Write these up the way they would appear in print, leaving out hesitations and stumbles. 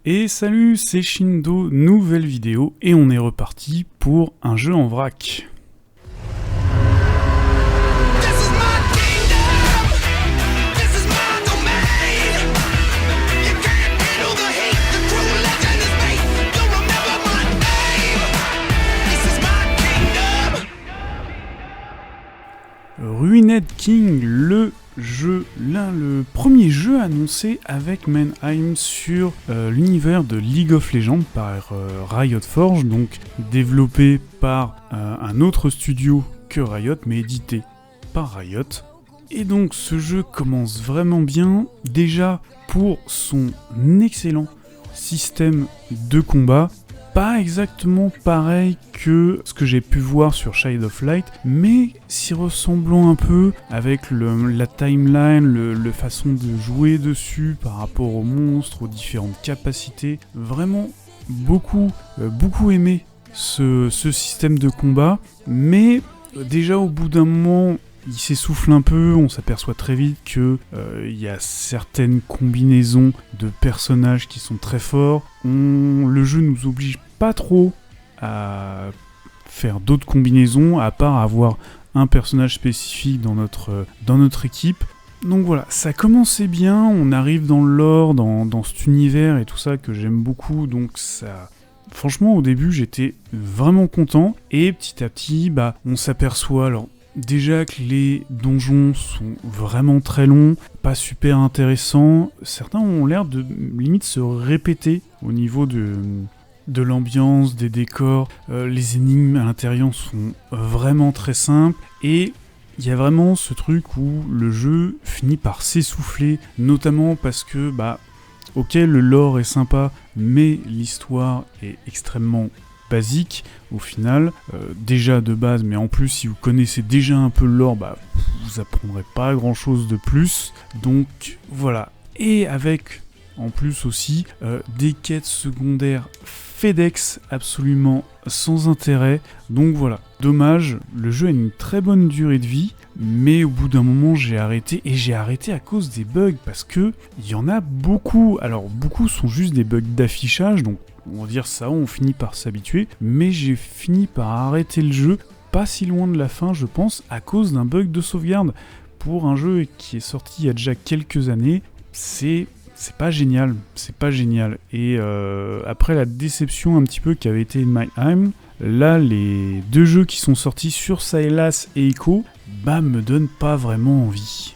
Et salut, c'est Shindo, nouvelle vidéo, et on est reparti pour un jeu en vrac. Ruined King, le premier jeu annoncé avec Mannheim sur l'univers de League of Legends par Riot Forge, donc développé par un autre studio que Riot, mais édité par Riot. Et donc ce jeu commence vraiment bien, déjà pour son excellent système de combat. Pas exactement pareil que ce que j'ai pu voir sur Shade of Light, mais s'y ressemblant un peu avec la timeline, le façon de jouer dessus par rapport aux monstres, aux différentes capacités. Vraiment beaucoup aimé ce système de combat, mais déjà au bout d'un moment, il s'essouffle un peu, on s'aperçoit très vite que y a certaines combinaisons de personnages qui sont très forts. Le jeu nous oblige pas trop à faire d'autres combinaisons, à part avoir un personnage spécifique dans notre équipe. Donc voilà, ça commençait bien, on arrive dans le lore, dans cet univers et tout ça que j'aime beaucoup, donc ça... Franchement, au début, j'étais vraiment content, et petit à petit, on s'aperçoit... Alors, déjà que les donjons sont vraiment très longs, pas super intéressants, certains ont l'air de limite se répéter au niveau de l'ambiance, des décors, les énigmes à l'intérieur sont vraiment très simples, et il y a vraiment ce truc où le jeu finit par s'essouffler, notamment parce que, ok, le lore est sympa, mais l'histoire est extrêmement basique au final, déjà de base, mais en plus si vous connaissez déjà un peu le lore, vous apprendrez pas grand chose de plus, donc voilà. Et avec en plus aussi des quêtes secondaires FedEx absolument sans intérêt, donc voilà, dommage. Le jeu a une très bonne durée de vie, mais au bout d'un moment j'ai arrêté, et j'ai arrêté à cause des bugs, parce que il y en a beaucoup. Alors beaucoup sont juste des bugs d'affichage, donc on va dire ça, on finit par s'habituer, mais j'ai fini par arrêter le jeu pas si loin de la fin, je pense, à cause d'un bug de sauvegarde. Pour un jeu qui est sorti il y a déjà quelques années, c'est pas génial, Et après la déception un petit peu qui avait été Mannheim, là les deux jeux qui sont sortis sur Sylas et Echo, me donnent pas vraiment envie.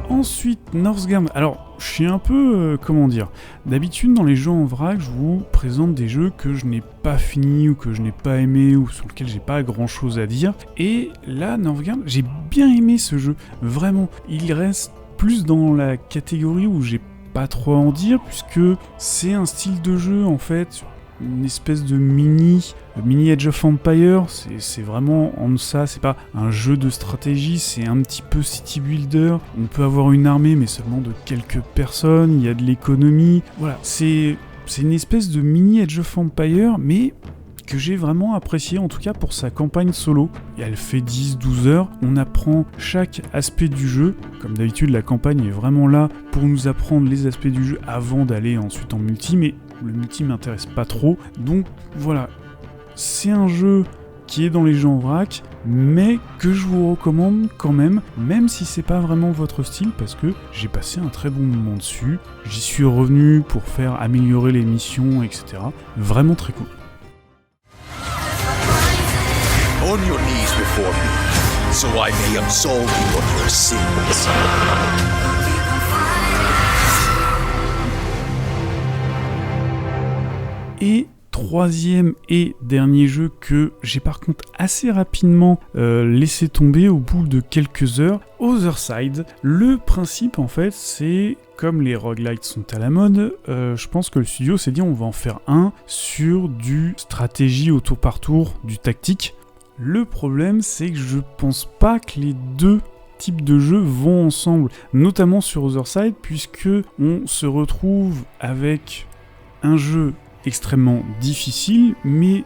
Ensuite, Northgard. Alors, je suis un peu... d'habitude, dans les jeux en vrac, je vous présente des jeux que je n'ai pas finis, ou que je n'ai pas aimé, ou sur lesquels j'ai pas grand-chose à dire. Et là, Northgard, j'ai bien aimé ce jeu. Vraiment, il reste plus dans la catégorie où j'ai pas trop à en dire, puisque c'est un style de jeu, en fait... une espèce de mini Age of Empire, c'est vraiment en ça, c'est pas un jeu de stratégie, c'est un petit peu city builder, on peut avoir une armée mais seulement de quelques personnes, il y a de l'économie, voilà, c'est une espèce de mini Age of Empire, mais que j'ai vraiment apprécié, en tout cas pour sa campagne solo. Et elle fait 10-12 heures, on apprend chaque aspect du jeu, comme d'habitude la campagne est vraiment là pour nous apprendre les aspects du jeu avant d'aller ensuite en multi, mais le multi m'intéresse pas trop, donc voilà, c'est un jeu qui est dans les jeux en vrac, mais que je vous recommande quand même si c'est pas vraiment votre style, parce que j'ai passé un très bon moment dessus, j'y suis revenu pour faire améliorer les missions, etc. Vraiment très cool. On your knees before me, so I may absolve you of your sins. Et troisième et dernier jeu que j'ai par contre assez rapidement laissé tomber au bout de quelques heures, Otherside. Le principe en fait c'est, comme les roguelites sont à la mode, je pense que le studio s'est dit on va en faire un sur du stratégie au tour par tour, du tactique. Le problème c'est que je pense pas que les deux types de jeux vont ensemble, notamment sur Otherside, puisque on se retrouve avec un jeu extrêmement difficile, mais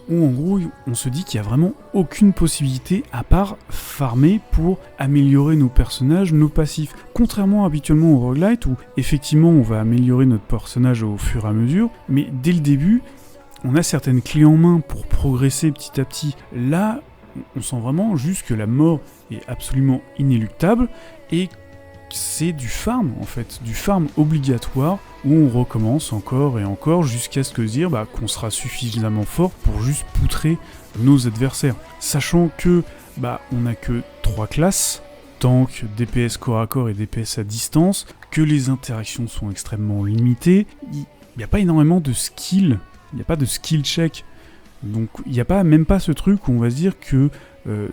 où en gros on se dit qu'il n'y a vraiment aucune possibilité à part farmer pour améliorer nos personnages, nos passifs. Contrairement habituellement au roguelite où effectivement on va améliorer notre personnage au fur et à mesure, mais dès le début on a certaines clés en main pour progresser petit à petit. Là on sent vraiment juste que la mort est absolument inéluctable et c'est du farm en fait, du farm obligatoire où on recommence encore et encore jusqu'à ce que dire qu'on sera suffisamment fort pour juste poutrer nos adversaires. Sachant que on n'a que 3 classes, tank, DPS corps à corps et DPS à distance, que les interactions sont extrêmement limitées, il n'y a pas énormément de skill, il n'y a pas de skill check. Donc il n'y a même pas ce truc où on va se dire que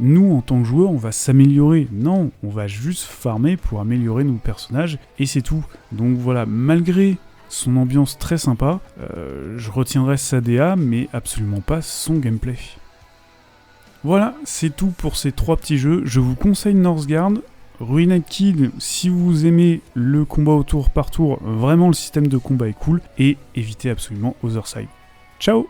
nous en tant que joueurs on va s'améliorer. Non, on va juste farmer pour améliorer nos personnages et c'est tout. Donc voilà, malgré son ambiance très sympa, je retiendrai sa DA mais absolument pas son gameplay. Voilà, c'est tout pour ces 3 petits jeux. Je vous conseille Northgard, Ruined Kid si vous aimez le combat au tour par tour, vraiment le système de combat est cool, et évitez absolument Otherside. Ciao!